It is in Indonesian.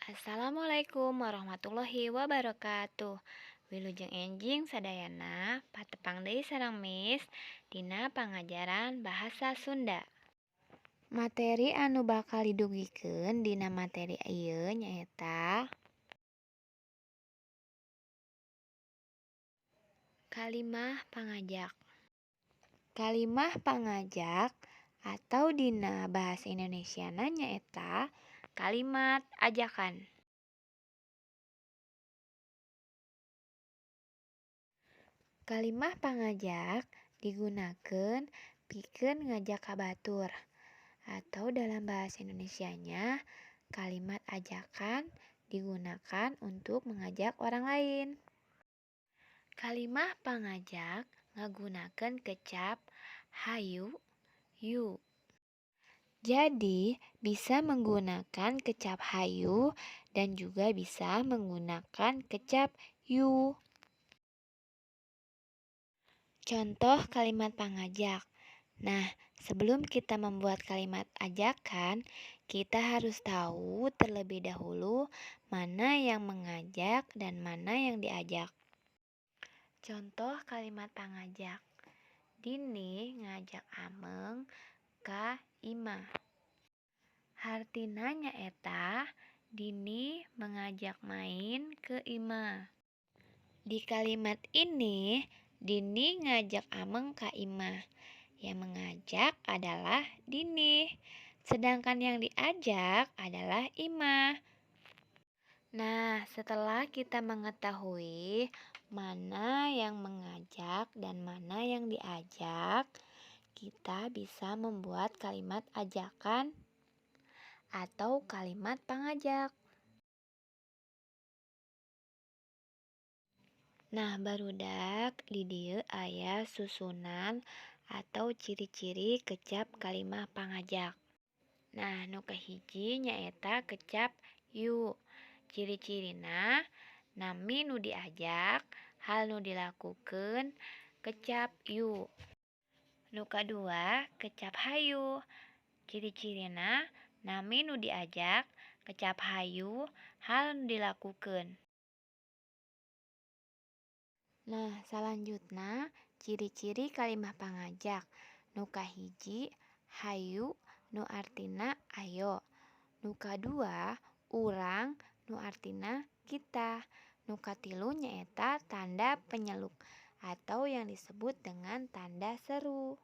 Assalamualaikum warahmatullahi wabarakatuh. Wilujeng enjing sadayana patepang deui sareng Miss dina pangajaran bahasa Sunda. Materi anu bakal didugikeun dina materi ieu nyaeta kalimah pangajak. Kalimah pangajak atau dina bahasa Indonesiana nyaeta kalimat ajakan. Kalimah pangajak digunakeun pikeun ngajak ka batur atau dalam bahasa Indonesianya kalimat ajakan digunakan untuk mengajak orang lain. Kalimah pangajak ngagunakeun kecap hayu, yu. Jadi, bisa menggunakan kecap hayu dan juga bisa menggunakan kecap yu. Contoh kalimat pangajak. Nah, sebelum kita membuat kalimat ajakan, kita harus tahu terlebih dahulu mana yang mengajak dan mana yang diajak. Contoh kalimat pangajak. Dini ngajak Ameng ka imah. Hartina nyaeta Dini mengajak main ke imah. Di kalimat ini Dini ngajak Ameng ka imah. Yang mengajak adalah Dini, sedangkan yang diajak adalah imah. Nah, setelah kita mengetahui mana yang mengajak dan mana yang diajak, kita bisa membuat kalimat ajakan atau kalimat pangajak. Nah, barudak di dieu aya susunan atau ciri-ciri kecap kalimah pangajak. Nah, nu kahiji nyaeta kecap yu. Ciri-cirina nami nu diajak, hal nu dilakukeun, kecap yu. Nu kadua kecap hayu. Ciri-cirina nami nu diajak, kecap hayu, hal nu dilakukeun. Nah, selanjutnya ciri-ciri kalimah pangajak. Nu kahiji hayu nu artina ayo. Nu kadua urang nu artina kita. Nu katilu nyaeta tanda penyeluk atau yang disebut dengan tanda seru.